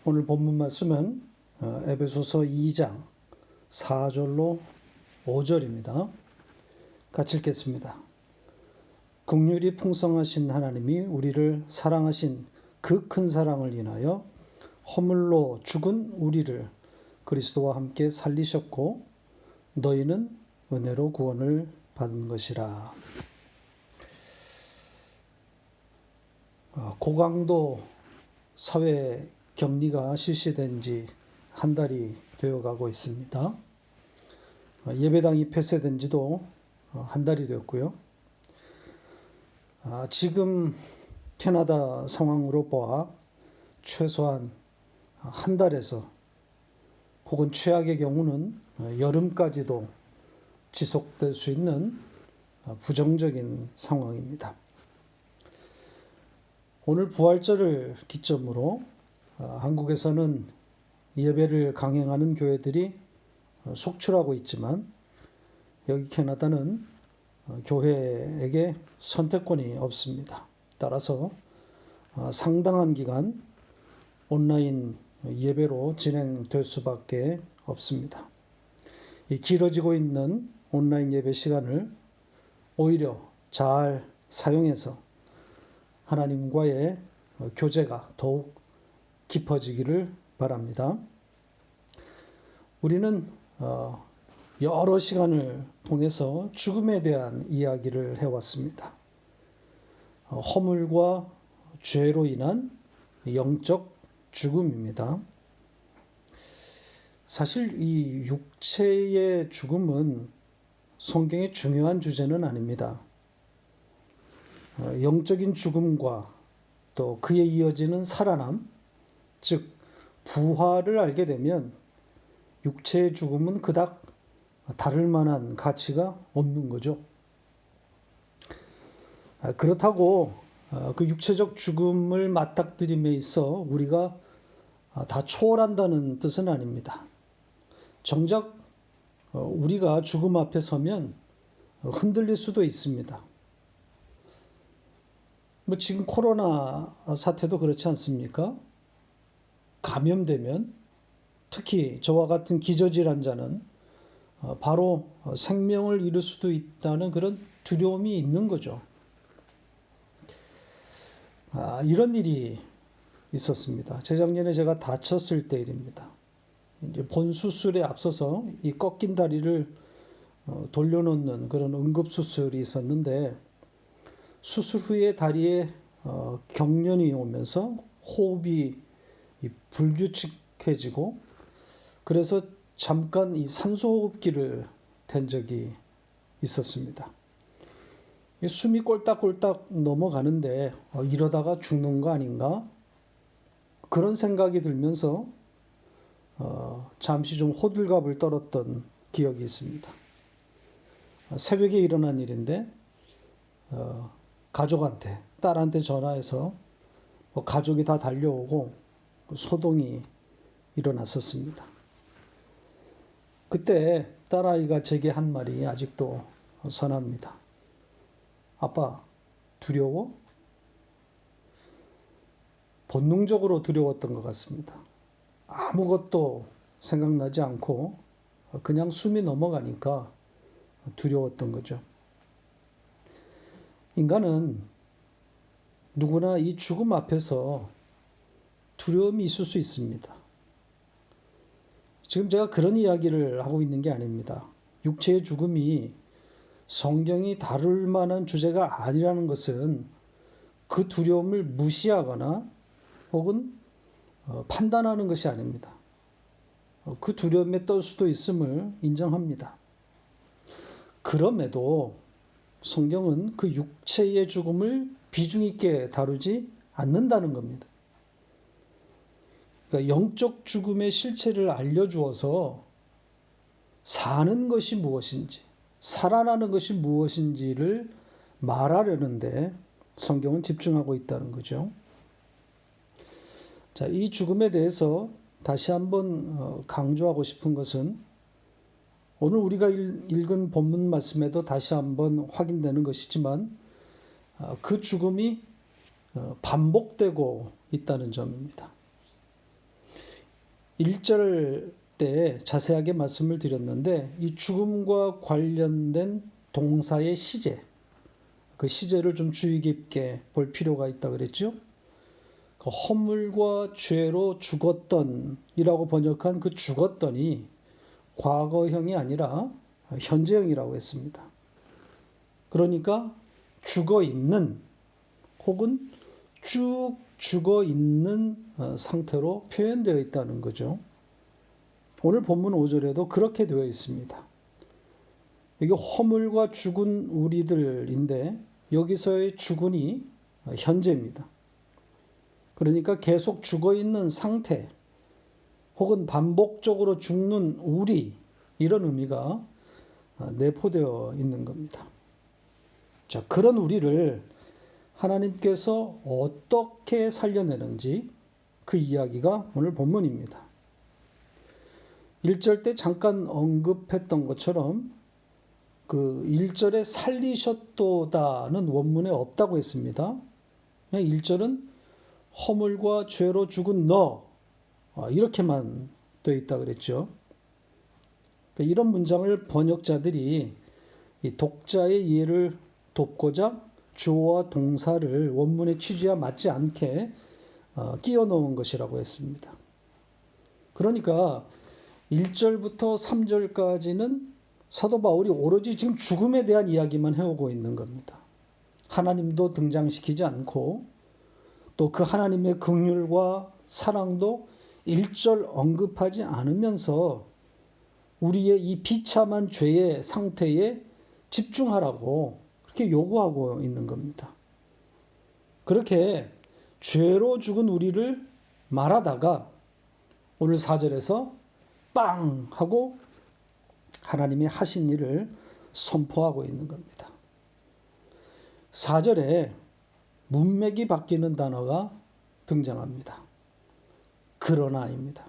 오늘 본문 말씀은 에베소서 2장 4절로 5절입니다. 같이 읽겠습니다. 긍휼이 풍성하신 하나님이 우리를 사랑하신 그 큰 사랑을 인하여 허물로 죽은 우리를 그리스도와 함께 살리셨고 너희는 은혜로 구원을 받은 것이라. 고강도 사회 격리가 실시된 지 한 달이 되어가고 있습니다. 예배당이 폐쇄된 지도 한 달이 되었고요. 지금 캐나다 상황으로 보아 최소한 한 달에서 혹은 최악의 경우는 여름까지도 지속될 수 있는 부정적인 상황입니다. 오늘 부활절을 기점으로 한국에서는 예배를 강행하는 교회들이 속출하고 있지만 여기 캐나다는 교회에게 선택권이 없습니다. 따라서 상당한 기간 온라인 예배로 진행될 수밖에 없습니다. 이 길어지고 있는 온라인 예배 시간을 오히려 잘 사용해서 하나님과의 교제가 더욱 깊어지기를 바랍니다. 우리는 여러 시간을 통해서 죽음에 대한 이야기를 해왔습니다. 허물과 죄로 인한 영적 죽음입니다. 사실 이 육체의 죽음은 성경의 중요한 주제는 아닙니다. 영적인 죽음과 또 그에 이어지는 살아남, 즉 부활을 알게 되면 육체의 죽음은 그닥 다를 만한 가치가 없는 거죠. 그렇다고 그 육체적 죽음을 맞닥뜨림에 있어 우리가 다 초월한다는 뜻은 아닙니다. 정작 우리가 죽음 앞에 서면 흔들릴 수도 있습니다. 지금 코로나 사태도 그렇지 않습니까? 감염되면 특히 저와 같은 기저질 환자는 바로 생명을 잃을 수도 있다는 그런 두려움이 있는 거죠. 이런 일이 있었습니다. 재작년에 제가 다쳤을 때 일입니다. 이제 본 수술에 앞서서 이 꺾인 다리를 돌려놓는 그런 응급수술이 있었는데 수술 후에 다리에 경련이 오면서 호흡이 불규칙해지고 그래서 잠깐 이 산소호흡기를 댄 적이 있었습니다. 숨이 꼴딱꼴딱 넘어가는데 이러다가 죽는 거 아닌가? 그런 생각이 들면서 잠시 좀 호들갑을 떨었던 기억이 있습니다. 새벽에 일어난 일인데 가족한테, 딸한테 전화해서 가족이 다 달려오고 소동이 일어났었습니다. 그때 딸아이가 제게 한 말이 아직도 선합니다. 아빠, 두려워? 본능적으로 두려웠던 것 같습니다. 아무것도 생각나지 않고 그냥 숨이 넘어가니까 두려웠던 거죠. 인간은 누구나 이 죽음 앞에서 두려움이 있을 수 있습니다. 지금 제가 그런 이야기를 하고 있는 게 아닙니다. 육체의 죽음이 성경이 다룰 만한 주제가 아니라는 것은 그 두려움을 무시하거나 혹은 판단하는 것이 아닙니다. 그 두려움에 떨 수도 있음을 인정합니다. 그럼에도 성경은 그 육체의 죽음을 비중 있게 다루지 않는다는 겁니다. 그러니까 영적 죽음의 실체를 알려주어서 사는 것이 무엇인지, 살아나는 것이 무엇인지를 말하려는데 성경은 집중하고 있다는 거죠. 자, 이 죽음에 대해서 다시 한번 강조하고 싶은 것은 오늘 우리가 읽은 본문 말씀에도 다시 한번 확인되는 것이지만 그 죽음이 반복되고 있다는 점입니다. 1절 때 자세하게 말씀을 드렸는데 이 죽음과 관련된 동사의 시제, 그 시제를 좀 주의 깊게 볼 필요가 있다 그랬죠. 그 허물과 죄로 죽었던이라고 번역한 그 죽었던이 과거형이 아니라 현재형이라고 했습니다. 그러니까 죽어 있는 혹은 쭉 죽어 있는 상태로 표현되어 있다는 거죠. 오늘 본문 5절에도 그렇게 되어 있습니다. 이게 허물과 죽은 우리들인데 여기서의 죽은이 현재입니다. 그러니까 계속 죽어 있는 상태 혹은 반복적으로 죽는 우리, 이런 의미가 내포되어 있는 겁니다. 자, 그런 우리를 하나님께서 어떻게 살려내는지 그 이야기가 오늘 본문입니다. 1절 때 잠깐 언급했던 것처럼 그 1절에 살리셨도다는 원문에 없다고 했습니다. 1절은 허물과 죄로 죽은 너, 이렇게만 되어 있다 그랬죠. 이런 문장을 번역자들이 이 독자의 이해를 돕고자 주어와 동사를 원문의 취지와 맞지 않게 끼워 넣은 것이라고 했습니다. 그러니까 1절부터 3절까지는 사도 바울이 오로지 지금 죽음에 대한 이야기만 해오고 있는 겁니다. 하나님도 등장시키지 않고 또 그 하나님의 긍휼과 사랑도 1절 언급하지 않으면서 우리의 이 비참한 죄의 상태에 집중하라고 그렇게 요구하고 있는 겁니다. 그렇게 죄로 죽은 우리를 말하다가 오늘 4절에서 빵 하고 하나님이 하신 일을 선포하고 있는 겁니다. 4절에 문맥이 바뀌는 단어가 등장합니다. 그러나입니다.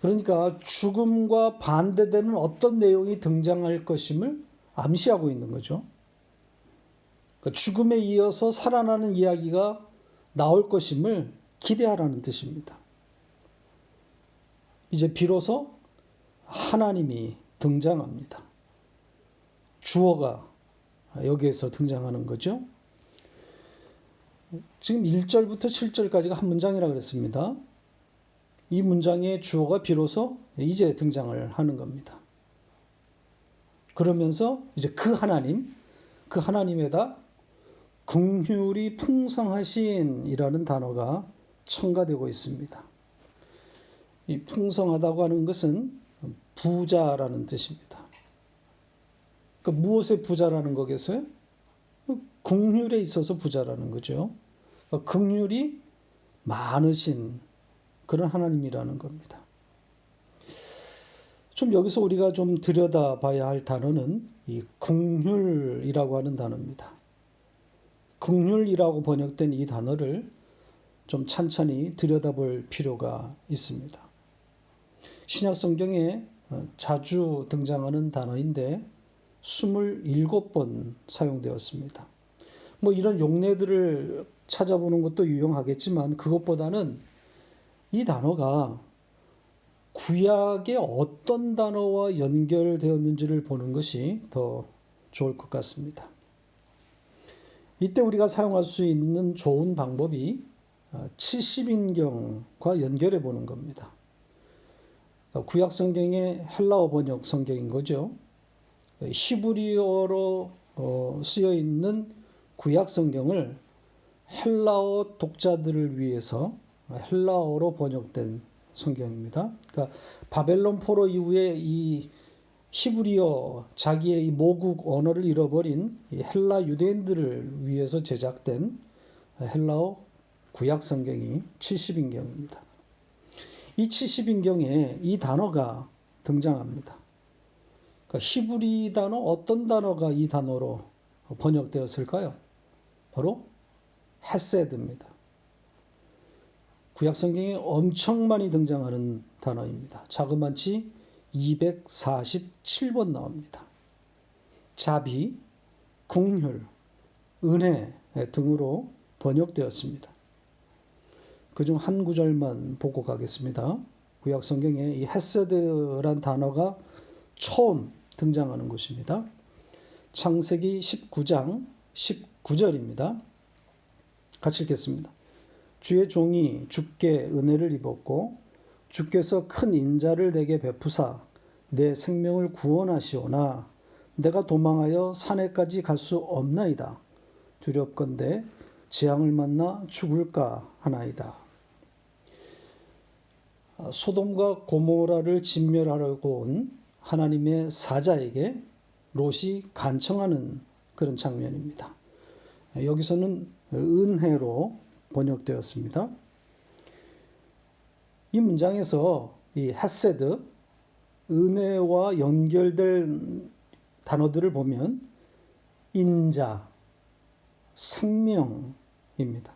그러니까 죽음과 반대되는 어떤 내용이 등장할 것임을 암시하고 있는 거죠. 그러니까 죽음에 이어서 살아나는 이야기가 나올 것임을 기대하라는 뜻입니다. 이제 비로소 하나님이 등장합니다. 주어가 여기에서 등장하는 거죠. 지금 1절부터 7절까지가 한 문장이라고 그랬습니다. 이 문장의 주어가 비로소 이제 등장을 하는 겁니다. 그러면서 이제 그 하나님에다 긍휼이 풍성하신이라는 단어가 첨가되고 있습니다. 이 풍성하다고 하는 것은 부자라는 뜻입니다. 그러니까 무엇의 부자라는 거겠어요? 긍휼에 있어서 부자라는 거죠. 그러니까 긍휼이 많으신 그런 하나님이라는 겁니다. 좀 여기서 우리가 좀 들여다봐야 할 단어는 이 긍휼이라고 하는 단어입니다. 긍휼이라고 번역된 이 단어를 좀 찬찬히 들여다볼 필요가 있습니다. 신약 성경에 자주 등장하는 단어인데 27번 사용되었습니다. 뭐 이런 용례들을 찾아보는 것도 유용하겠지만 그것보다는 이 단어가 구약의 어떤 단어와 연결되었는지를 보는 것이 더 좋을 것 같습니다. 이때 우리가 사용할 수 있는 좋은 방법이 70인경과 연결해 보는 겁니다. 구약 성경의 헬라어 번역 성경인 거죠. 히브리어로 쓰여 있는 구약 성경을 헬라어 독자들을 위해서 헬라어로 번역된 성경입니다. 그러니까 바벨론 포로 이후에 이 히브리어 자기의 이 모국 언어를 잃어버린 이 헬라 유대인들을 위해서 제작된 헬라어 구약 성경이 70인경입니다. 이 70인경에 이 단어가 등장합니다. 그러니까 히브리 단어 어떤 단어가 이 단어로 번역되었을까요? 바로 헤세드입니다. 구약 성경에 엄청 많이 등장하는 단어입니다. 자그마치 247번 나옵니다. 자비, 긍휼, 은혜 등으로 번역되었습니다. 그중 한 구절만 보고 가겠습니다. 구약 성경에 이 헤세드란 단어가 처음 등장하는 곳입니다. 창세기 19장 19절입니다. 같이 읽겠습니다. 주의 종이 주께 은혜를 입었고 주께서 큰 인자를 내게 베푸사 내 생명을 구원하시오나 내가 도망하여 산에까지 갈 수 없나이다. 두렵건대 재앙을 만나 죽을까 하나이다. 소돔과 고모라를 진멸하려고 온 하나님의 사자에게 롯이 간청하는 그런 장면입니다. 여기서는 은혜로 번역되었습니다. 이 문장에서 이 헤세드, 은혜와 연결될 단어들을 보면 인자, 생명입니다.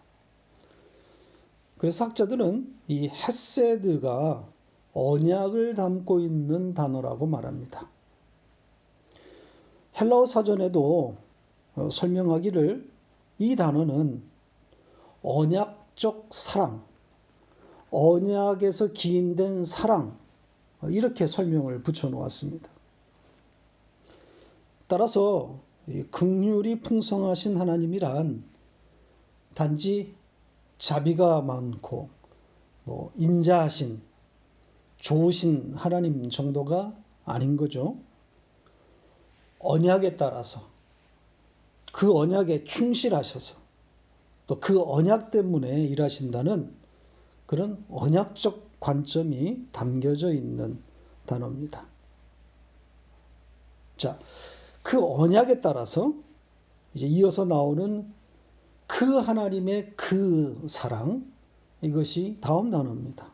그래서 학자들은 이 헤세드가 언약을 담고 있는 단어라고 말합니다. 헬라어 사전에도 설명하기를 이 단어는 언약적 사랑, 언약에서 기인된 사랑, 이렇게 설명을 붙여놓았습니다. 따라서 긍휼이 풍성하신 하나님이란 단지 자비가 많고 인자하신 좋으신 하나님 정도가 아닌 거죠. 언약에 따라서 그 언약에 충실하셔서 또 그 언약 때문에 일하신다는 그런 언약적 관점이 담겨져 있는 단어입니다. 자, 그 언약에 따라서 이제 이어서 나오는 그 하나님의 그 사랑, 이것이 다음 단어입니다.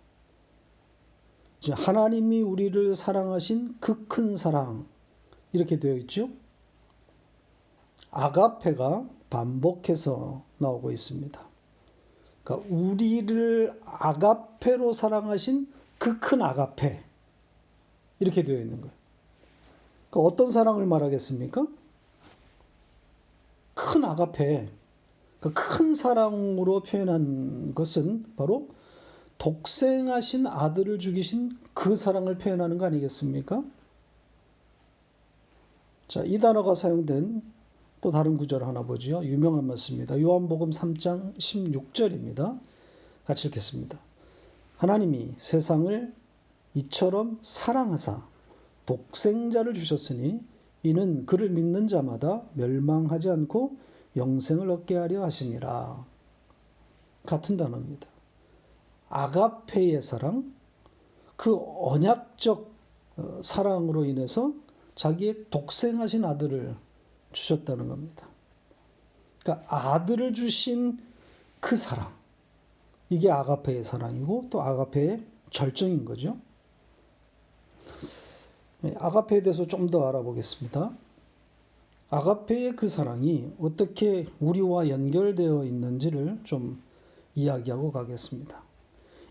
이제 하나님이 우리를 사랑하신 그 큰 사랑, 이렇게 되어 있죠. 아가페가 반복해서 나오고 있습니다. 그러니까 우리를 아가페로 사랑하신 그 큰 아가페, 이렇게 되어 있는 거예요. 그러니까 어떤 사랑을 말하겠습니까? 큰 아가페, 그러니까 큰 사랑으로 표현한 것은 바로 독생하신 아들을 죽이신 그 사랑을 표현하는 거 아니겠습니까? 자, 이 단어가 사용된 또 다른 구절 하나 보죠. 유명한 말씀입니다. 요한복음 3장 16절입니다. 같이 읽겠습니다. 하나님이 세상을 이처럼 사랑하사 독생자를 주셨으니 이는 그를 믿는 자마다 멸망하지 않고 영생을 얻게 하려 하심이라. 같은 단어입니다. 아가페의 사랑, 그 언약적 사랑으로 인해서 자기의 독생하신 아들을 주셨다는 겁니다. 그러니까 아들을 주신 그 사랑, 이게 아가페의 사랑이고 또 아가페의 절정인 거죠. 아가페에 대해서 좀 더 알아보겠습니다. 아가페의 그 사랑이 어떻게 우리와 연결되어 있는지를 좀 이야기하고 가겠습니다.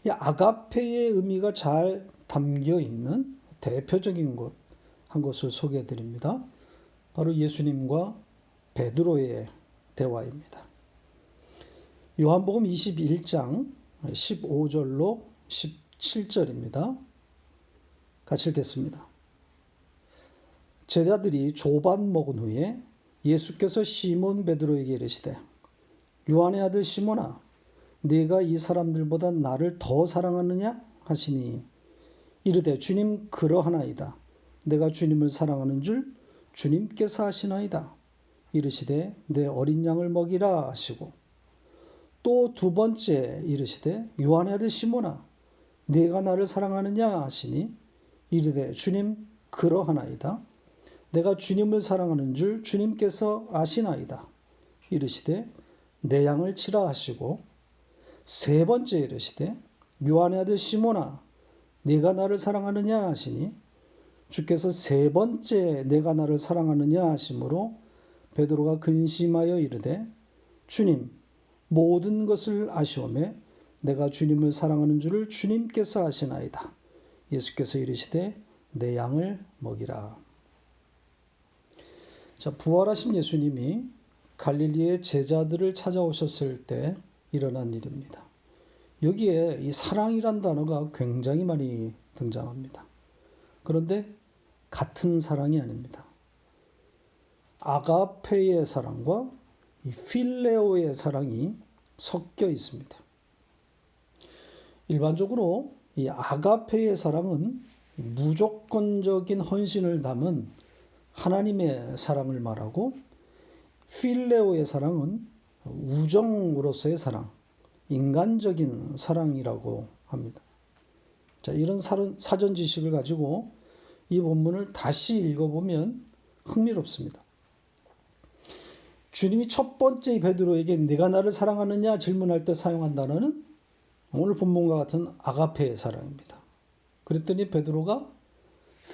이 아가페의 의미가 잘 담겨 있는 대표적인 곳 한 곳을 소개해 드립니다. 바로 예수님과 베드로의 대화입니다. 요한복음 21장 15절로 17절입니다. 같이 읽겠습니다. 제자들이 조반 먹은 후에 예수께서 시몬 베드로에게 이르시되 요한의 아들 시몬아 네가 이 사람들보다 나를 더 사랑하느냐 하시니 이르되 주님 그러하나이다. 내가 주님을 사랑하는 줄 주님께서 아시나이다. 이르시되 내 어린 양을 먹이라 하시고 또 두 번째 이르시되 요한의 아들 시몬아 네가 나를 사랑하느냐 하시니 이르되 주님 그러하나이다. 내가 주님을 사랑하는 줄 주님께서 아시나이다. 이르시되 내 양을 치라 하시고 세 번째 이르시되 요한의 아들 시몬아 네가 나를 사랑하느냐 하시니 주께서 세 번째 내가 나를 사랑하느냐 하심으로 베드로가 근심하여 이르되 주님 모든 것을 아시오매 내가 주님을 사랑하는 줄을 주님께서 아시나이다. 예수께서 이르시되 내 양을 먹이라. 자, 부활하신 예수님이 갈릴리의 제자들을 찾아오셨을 때 일어난 일입니다. 여기에 이 사랑이란 단어가 굉장히 많이 등장합니다. 그런데 같은 사랑이 아닙니다. 아가페의 사랑과 이 필레오의 사랑이 섞여 있습니다. 일반적으로 이 아가페의 사랑은 무조건적인 헌신을 담은 하나님의 사랑을 말하고, 필레오의 사랑은 우정으로서의 사랑, 인간적인 사랑이라고 합니다. 자, 이런 사전 지식을 가지고 이 본문을 다시 읽어보면 흥미롭습니다. 주님이 첫 번째 베드로에게 네가 나를 사랑하느냐 질문할 때 사용한 단어는 오늘 본문과 같은 아가페의 사랑입니다. 그랬더니 베드로가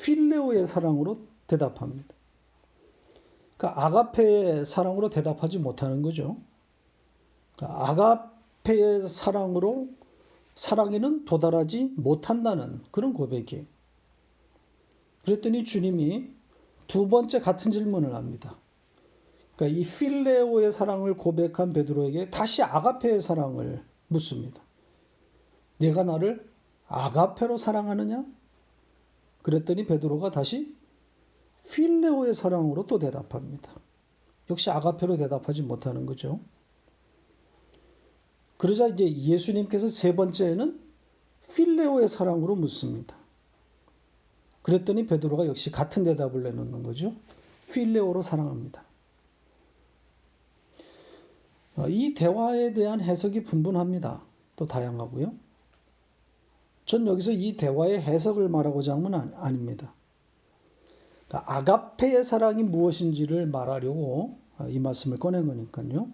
필레오의 사랑으로 대답합니다. 그러니까 아가페의 사랑으로 대답하지 못하는 거죠. 그러니까 아가페의 사랑에는 도달하지 못한다는 그런 고백이에요. 그랬더니 주님이 두 번째 같은 질문을 합니다. 그러니까 이 필레오의 사랑을 고백한 베드로에게 다시 아가페의 사랑을 묻습니다. 내가 나를 아가페로 사랑하느냐? 그랬더니 베드로가 다시 필레오의 사랑으로 또 대답합니다. 역시 아가페로 대답하지 못하는 거죠. 그러자 이제 예수님께서 세 번째는 필레오의 사랑으로 묻습니다. 그랬더니 베드로가 역시 같은 대답을 내놓는 거죠. 필레오로 사랑합니다. 이 대화에 대한 해석이 분분합니다. 또 다양하고요. 전 여기서 이 대화의 해석을 말하고자 하는 건 아닙니다. 그러니까 아가페의 사랑이 무엇인지를 말하려고 이 말씀을 꺼낸 거니까요.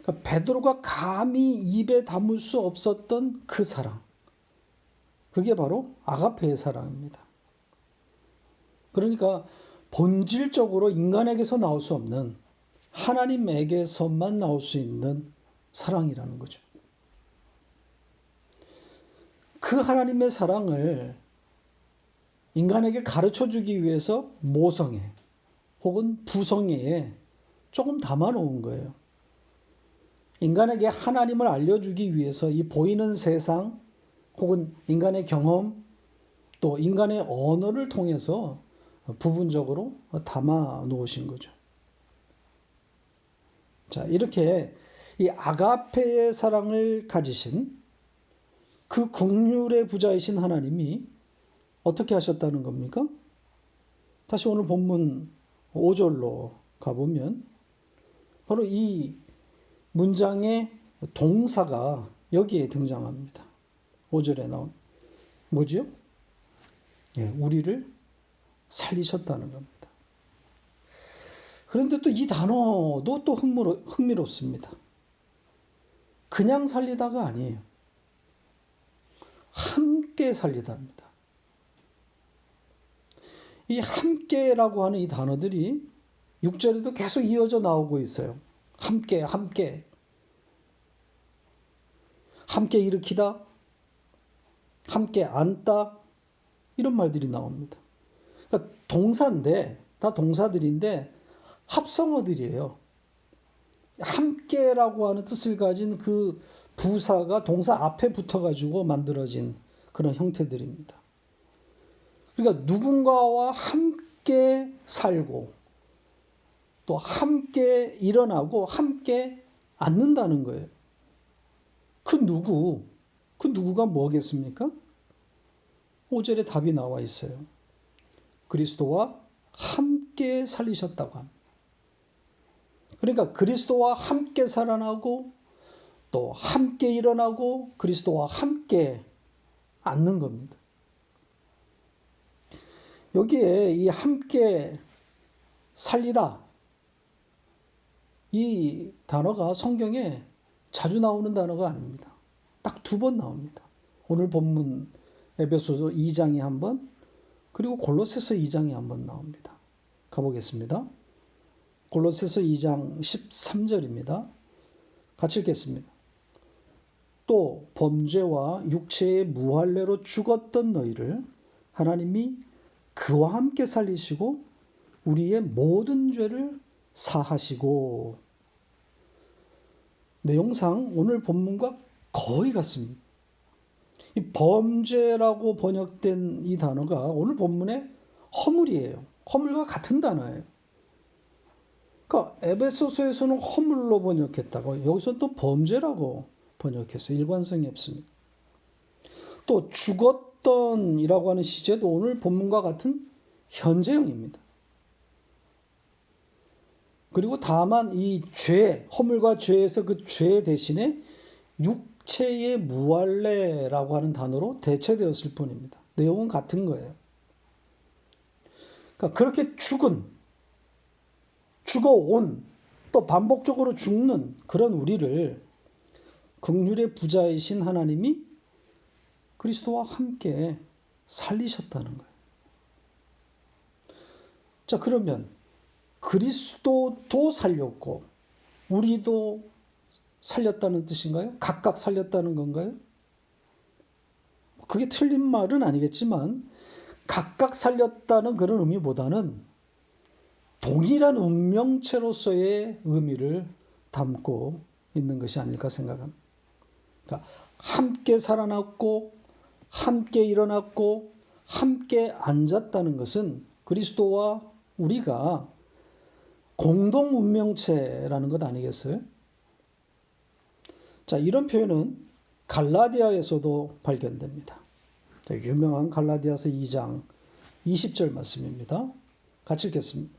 그러니까 베드로가 감히 입에 담을 수 없었던 그 사랑, 그게 바로 아가페의 사랑입니다. 그러니까 본질적으로 인간에게서 나올 수 없는 하나님에게서만 나올 수 있는 사랑이라는 거죠. 그 하나님의 사랑을 인간에게 가르쳐 주기 위해서 모성애 혹은 부성애에 조금 담아 놓은 거예요. 인간에게 하나님을 알려주기 위해서 이 보이는 세상 혹은 인간의 경험 또 인간의 언어를 통해서 부분적으로 담아 놓으신 거죠. 자, 이렇게 이 아가페의 사랑을 가지신 그 긍휼의 부자이신 하나님이 어떻게 하셨다는 겁니까? 다시 오늘 본문 5절로 가보면 바로 이 문장의 동사가 여기에 등장합니다. 5절에 나온 뭐지요? 예, 우리를 살리셨다는 겁니다. 그런데 또 이 단어도 또 흥미롭습니다. 그냥 살리다가 아니에요. 함께 살리다입니다. 이 함께라고 하는 이 단어들이 6절에도 계속 이어져 나오고 있어요. 함께, 함께. 함께 일으키다, 함께 앉다, 이런 말들이 나옵니다. 그러니까 동사인데, 다 동사들인데 합성어들이에요. 함께라고 하는 뜻을 가진 그 부사가 동사 앞에 붙어가지고 만들어진 그런 형태들입니다. 그러니까 누군가와 함께 살고 또 함께 일어나고 함께 앉는다는 거예요. 그 누구가 뭐겠습니까? 5절에 답이 나와 있어요. 그리스도와 함께 살리셨다고 합니다. 그러니까 그리스도와 함께 살아나고 또 함께 일어나고 그리스도와 함께 앉는 겁니다. 여기에 이 함께 살리다 이 단어가 성경에 자주 나오는 단어가 아닙니다. 딱 2번 나옵니다. 오늘 본문 에베소서 2장에 한 번, 그리고 골로새서 2장에 한 번 나옵니다. 가보겠습니다. 골로새서 2장 13절입니다. 같이 읽겠습니다. 또 범죄와 육체의 무할례로 죽었던 너희를 하나님이 그와 함께 살리시고 우리의 모든 죄를 사하시고. 내용상 오늘 본문과 거의 같습니다. 이 범죄라고 번역된 이 단어가 오늘 본문에 허물이에요. 허물과 같은 단어예요. 그러니까 에베소서에서는 허물로 번역했다고 여기서 또 범죄라고 번역했어요. 일관성이 없습니다. 또 죽었던이라고 하는 시제도 오늘 본문과 같은 현재형입니다. 그리고 다만 이 죄, 허물과 죄에서 그 죄 대신에 육체의 무할례라고 하는 단어로 대체되었을 뿐입니다. 내용은 같은 거예요. 그러니까 그렇게 죽어온, 또 반복적으로 죽는 그런 우리를 긍휼의 부자이신 하나님이 그리스도와 함께 살리셨다는 거예요. 자, 그러면 그리스도도 살렸고 우리도 살렸다는 뜻인가요? 각각 살렸다는 건가요? 그게 틀린 말은 아니겠지만 각각 살렸다는 그런 의미보다는 동일한 운명체로서의 의미를 담고 있는 것이 아닐까 생각합니다. 그러니까 함께 살아났고 함께 일어났고 함께 앉았다는 것은 그리스도와 우리가 공동 운명체라는 것 아니겠어요? 자, 이런 표현은 갈라디아에서도 발견됩니다. 유명한 갈라디아서 2장 20절 말씀입니다. 같이 읽겠습니다.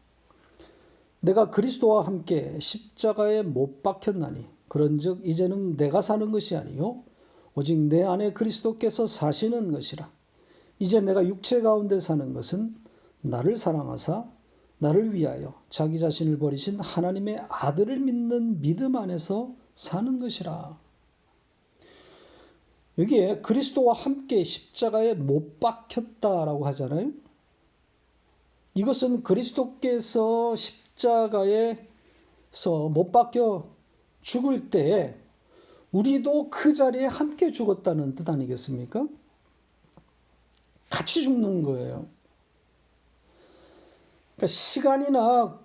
내가 그리스도와 함께 십자가에 못 박혔나니 그런즉 이제는 내가 사는 것이 아니요 오직 내 안에 그리스도께서 사시는 것이라. 이제 내가 육체 가운데 사는 것은 나를 사랑하사 나를 위하여 자기 자신을 버리신 하나님의 아들을 믿는 믿음 안에서 사는 것이라. 여기에 그리스도와 함께 십자가에 못 박혔다라고 하잖아요. 이것은 그리스도께서 십자가에서 못 박혀 죽을 때 우리도 그 자리에 함께 죽었다는 뜻 아니겠습니까? 같이 죽는 거예요. 그러니까 시간이나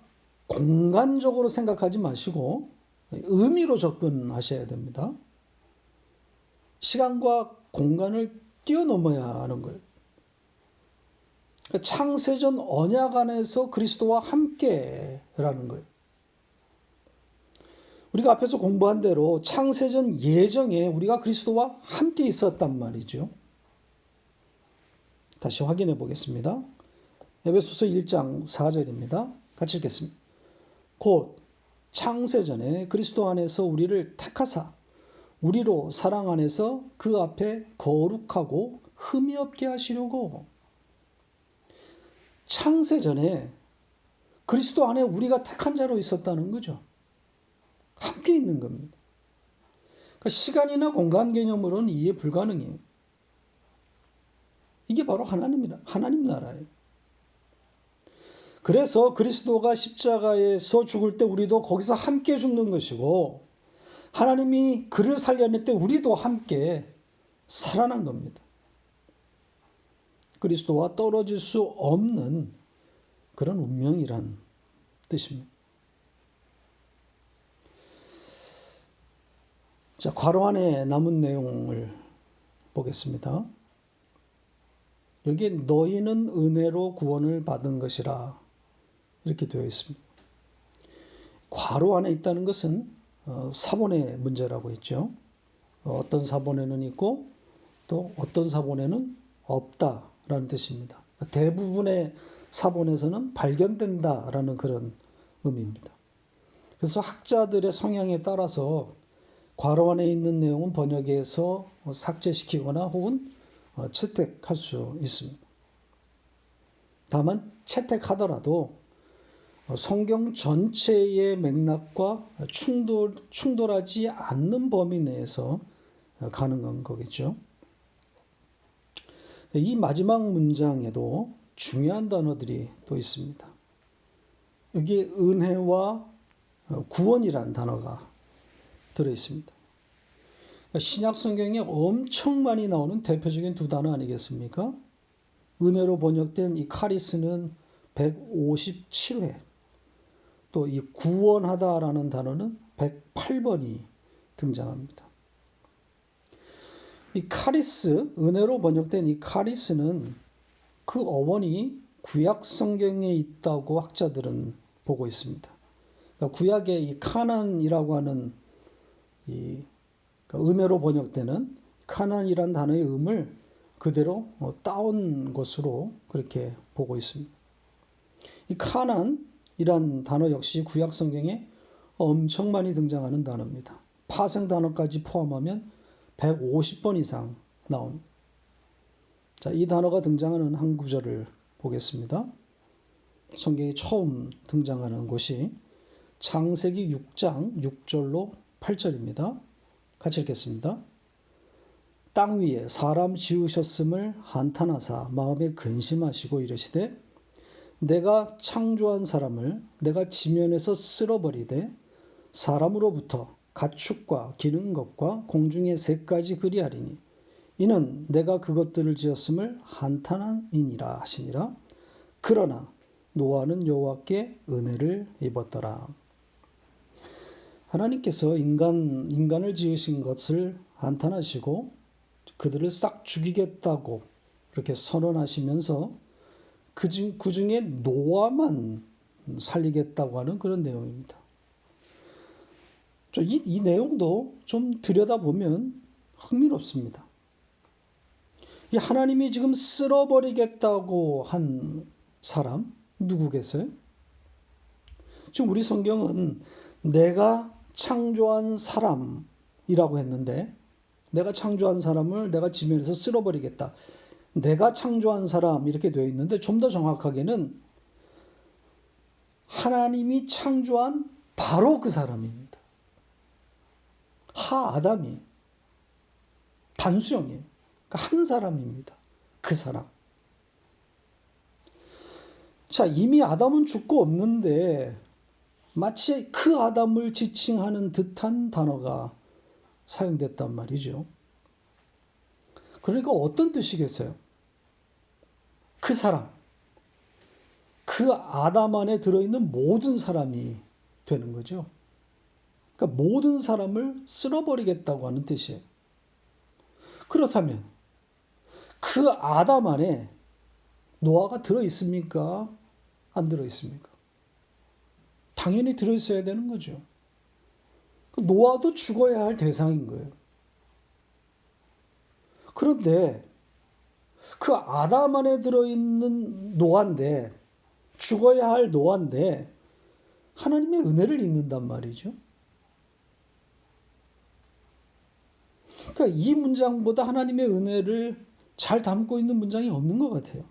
공간적으로 생각하지 마시고 의미로 접근하셔야 됩니다. 시간과 공간을 뛰어넘어야 하는 거예요. 그러니까 창세전 언약 안에서 그리스도와 함께라는 거예요. 우리가 앞에서 공부한 대로 창세전 예정에 우리가 그리스도와 함께 있었단 말이죠. 다시 확인해 보겠습니다. 에베소서 1장 4절입니다. 같이 읽겠습니다. 곧 창세전에 그리스도 안에서 우리를 택하사 우리로 사랑 안에서 그 앞에 거룩하고 흠이 없게 하시려고. 창세전에 그리스도 안에 우리가 택한 자로 있었다는 거죠. 함께 있는 겁니다. 그러니까 시간이나 공간 개념으로는 이해 불가능해요. 이게 바로 하나님 나라예요. 그래서 그리스도가 십자가에서 죽을 때 우리도 거기서 함께 죽는 것이고 하나님이 그를 살려낼 때 우리도 함께 살아난 겁니다. 그리스도와 떨어질 수 없는 그런 운명이란 뜻입니다. 자, 괄호 안에 남은 내용을 보겠습니다. 여기에 너희는 은혜로 구원을 받은 것이라 이렇게 되어 있습니다. 괄호 안에 있다는 것은 사본의 문제라고 했죠. 어떤 사본에는 있고 또 어떤 사본에는 없다라는 뜻입니다. 대부분의 사본에서는 발견된다라는 그런 의미입니다. 그래서 학자들의 성향에 따라서 괄호 안에 있는 내용은 번역에서 삭제시키거나 혹은 채택할 수 있습니다. 다만 채택하더라도 성경 전체의 맥락과 충돌하지 않는 범위 내에서 가능한 거겠죠. 이 마지막 문장에도 중요한 단어들이 또 있습니다. 여기에 은혜와 구원이란 단어가 들어있습니다. 신약 성경에 엄청 많이 나오는 대표적인 두 단어 아니겠습니까? 은혜로 번역된 이 카리스는 157회, 또 이 구원하다라는 단어는 108번이 등장합니다. 이 카리스, 은혜로 번역된 이 카리스는 그 어원이 구약 성경에 있다고 학자들은 보고 있습니다. 그러니까 구약의 이 카난이라고 하는 이 그러니까 은혜로 번역되는 카난이란 단어의 음을 그대로 따온 것으로 그렇게 보고 있습니다. 이 카난이란 단어 역시 구약 성경에 엄청 많이 등장하는 단어입니다. 파생 단어까지 포함하면 150번 이상 나옵니다. 자, 이 단어가 등장하는 한 구절을 보겠습니다. 성경에 처음 등장하는 곳이 창세기 6장 6절로 8절입니다. 같이 읽겠습니다. 땅 위에 사람 지으셨음을 한탄하사 마음에 근심하시고 이르시되 내가 창조한 사람을 내가 지면에서 쓸어버리되 사람으로부터 가축과 기는 것과 공중의 새까지 그리하리니 이는 내가 그것들을 지었음을 한탄함이니라 하시니라. 그러나 노아는 여호와께 은혜를 입었더라. 하나님께서 인간을 지으신 것을 한탄하시고 그들을 싹 죽이겠다고 그렇게 선언하시면서 그 중에 노아만 살리겠다고 하는 그런 내용입니다. 이 내용도 좀 들여다보면 흥미롭습니다. 이 하나님이 지금 쓸어버리겠다고 한 사람 누구겠어요? 지금 우리 성경은 내가 창조한 사람이라고 했는데 내가 창조한 사람을 내가 지면에서 쓸어버리겠다. 내가 창조한 사람 이렇게 되어 있는데 좀 더 정확하게는 하나님이 창조한 바로 그 사람입니다. 아담이 단수형이에요. 그러니까 한 사람입니다. 그 사람. 자, 이미 아담은 죽고 없는데 마치 그 아담을 지칭하는 듯한 단어가 사용됐단 말이죠. 그러니까 어떤 뜻이겠어요? 그 사람, 그 아담 안에 들어있는 모든 사람이 되는 거죠. 그러니까 모든 사람을 쓸어버리겠다고 하는 뜻이에요. 그렇다면 그 아담 안에 노아가 들어있습니까? 안 들어있습니까? 당연히 들어있어야 되는 거죠. 노아도 죽어야 할 대상인 거예요. 그런데 그 아담 안에 들어있는 노아인데 죽어야 할 노아인데 하나님의 은혜를 입는단 말이죠. 그러니까 이 문장보다 하나님의 은혜를 잘 담고 있는 문장이 없는 것 같아요.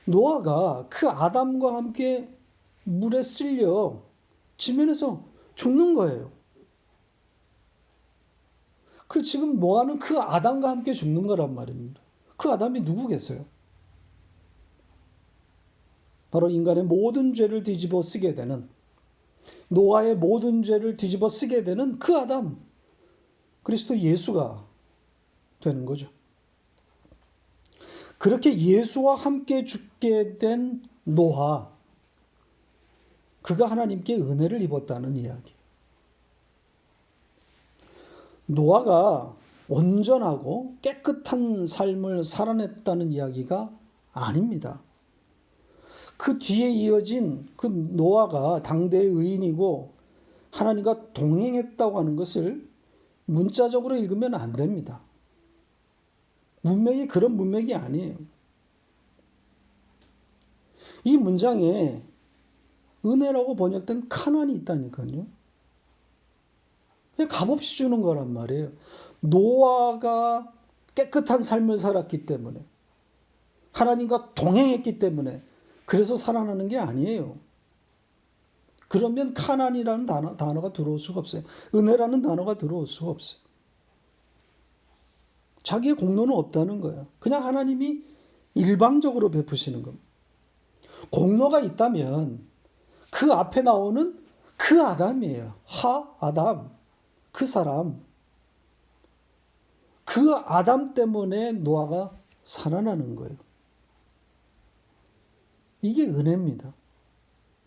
노아가 그 아담과 함께 물에 쓸려 지면에서 죽는 거예요. 지금 노아는 그 아담과 함께 죽는 거란 말입니다. 그 아담이 누구겠어요? 바로 인간의 모든 죄를 뒤집어 쓰게 되는, 노아의 모든 죄를 뒤집어 쓰게 되는 그 아담, 그리스도 예수가 되는 거죠. 그렇게 예수와 함께 죽게 된 노아, 그가 하나님께 은혜를 입었다는 이야기. 노아가 온전하고 깨끗한 삶을 살아냈다는 이야기가 아닙니다. 그 뒤에 이어진 그 노아가 당대의 의인이고 하나님과 동행했다고 하는 것을 문자적으로 읽으면 안 됩니다. 문맥이 그런 문맥이 아니에요. 이 문장에 은혜라고 번역된 카난이 있다니까요. 그냥 값없이 주는 거란 말이에요. 노아가 깨끗한 삶을 살았기 때문에, 하나님과 동행했기 때문에 그래서 살아나는 게 아니에요. 그러면 카난이라는 단어가 들어올 수가 없어요. 은혜라는 단어가 들어올 수가 없어요. 자기의 공로는 없다는 거예요. 그냥 하나님이 일방적으로 베푸시는 겁니다. 공로가 있다면 그 앞에 나오는 그 아담이에요. 아담. 그 사람. 그 아담 때문에 노아가 살아나는 거예요. 이게 은혜입니다.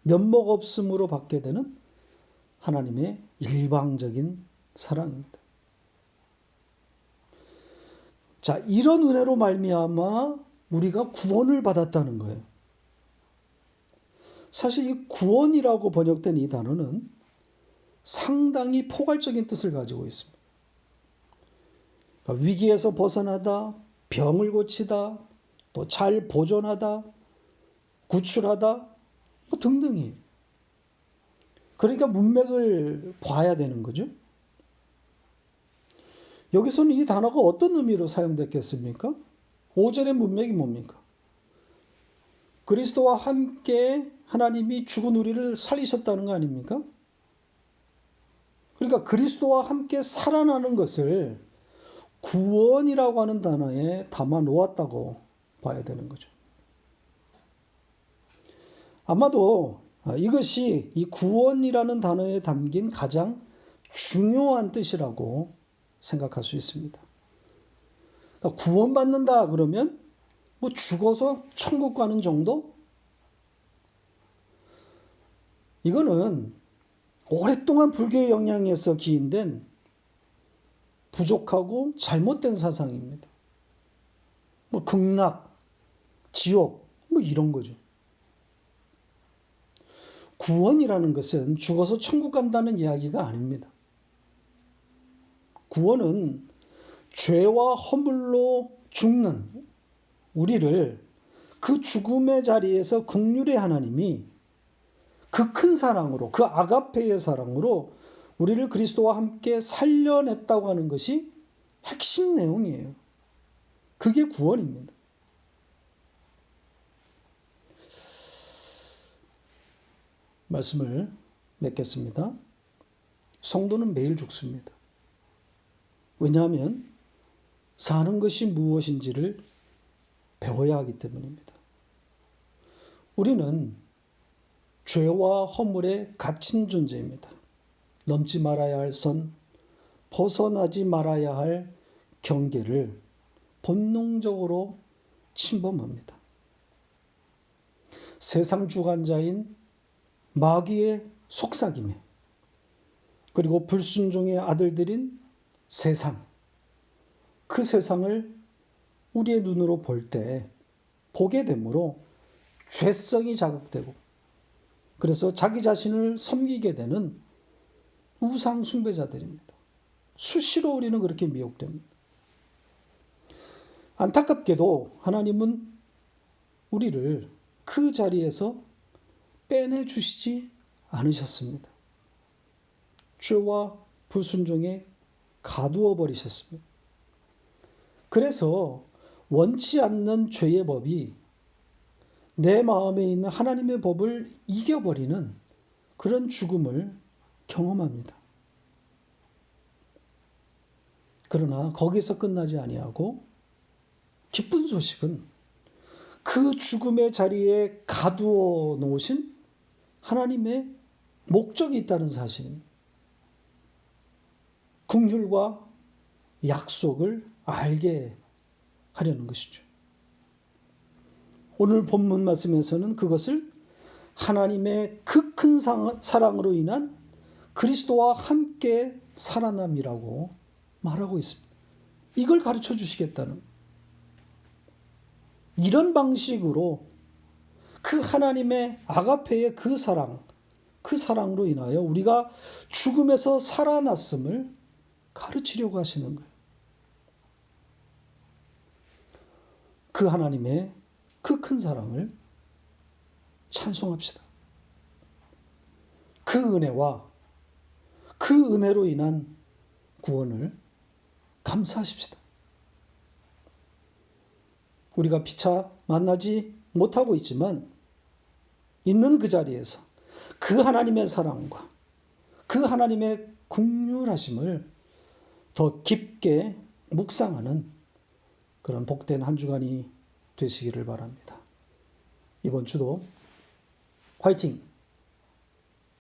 면목 없음으로 받게 되는 하나님의 일방적인 사랑입니다. 자, 이런 은혜로 말미암아 우리가 구원을 받았다는 거예요. 사실 이 구원이라고 번역된 이 단어는 상당히 포괄적인 뜻을 가지고 있습니다. 그러니까 위기에서 벗어나다, 병을 고치다, 또 잘 보존하다, 구출하다, 뭐 등등이. 그러니까 문맥을 봐야 되는 거죠. 여기서는 이 단어가 어떤 의미로 사용됐겠습니까? 5절의 문맥이 뭡니까? 그리스도와 함께 하나님이 죽은 우리를 살리셨다는 거 아닙니까? 그러니까 그리스도와 함께 살아나는 것을 구원이라고 하는 단어에 담아 놓았다고 봐야 되는 거죠. 아마도 이것이 이 구원이라는 단어에 담긴 가장 중요한 뜻이라고 생각할 수 있습니다. 그러니까 구원받는다 그러면 뭐 죽어서 천국 가는 정도? 이거는 오랫동안 불교의 영향에서 기인된 부족하고 잘못된 사상입니다. 뭐 극락, 지옥, 뭐 이런 거죠. 구원이라는 것은 죽어서 천국 간다는 이야기가 아닙니다. 구원은 죄와 허물로 죽는 우리를 그 죽음의 자리에서 긍휼의 하나님이 그 큰 사랑으로, 그 아가페의 사랑으로 우리를 그리스도와 함께 살려냈다고 하는 것이 핵심 내용이에요. 그게 구원입니다. 말씀을 맺겠습니다. 성도는 매일 죽습니다. 왜냐하면 사는 것이 무엇인지를 배워야 하기 때문입니다. 우리는 죄와 허물에 갇힌 존재입니다. 넘지 말아야 할 선, 벗어나지 말아야 할 경계를 본능적으로 침범합니다. 세상 주관자인 마귀의 속삭임에, 그리고 불순종의 아들들인 세상, 그 세상을 우리의 눈으로 볼 때 보게 되므로 죄성이 자극되고, 그래서 자기 자신을 섬기게 되는 우상 숭배자들입니다. 수시로 우리는 그렇게 미혹됩니다. 안타깝게도 하나님은 우리를 그 자리에서 빼내주시지 않으셨습니다. 죄와 불순종에 가두어 버리셨습니다. 그래서 원치 않는 죄의 법이 내 마음에 있는 하나님의 법을 이겨버리는 그런 죽음을 경험합니다. 그러나 거기서 끝나지 아니하고 기쁜 소식은 그 죽음의 자리에 가두어 놓으신 하나님의 목적이 있다는 사실입니다. 긍휼과 약속을 알게 하려는 것이죠. 오늘 본문 말씀에서는 그것을 하나님의 그 큰 사랑으로 인한 그리스도와 함께 살아남이라고 말하고 있습니다. 이걸 가르쳐 주시겠다는, 이런 방식으로 그 하나님의 아가페의 그 사랑으로 인하여 우리가 죽음에서 살아났음을 가르치려고 하시는 거예요. 그 하나님의 그 큰 사랑을 찬송합시다. 그 은혜와 그 은혜로 인한 구원을 감사하십시다. 우리가 피차 만나지 못하고 있지만 있는 그 자리에서 그 하나님의 사랑과 그 하나님의 긍휼하심을 더 깊게 묵상하는 그런 복된 한 주간이 되시기를 바랍니다. 이번 주도 화이팅!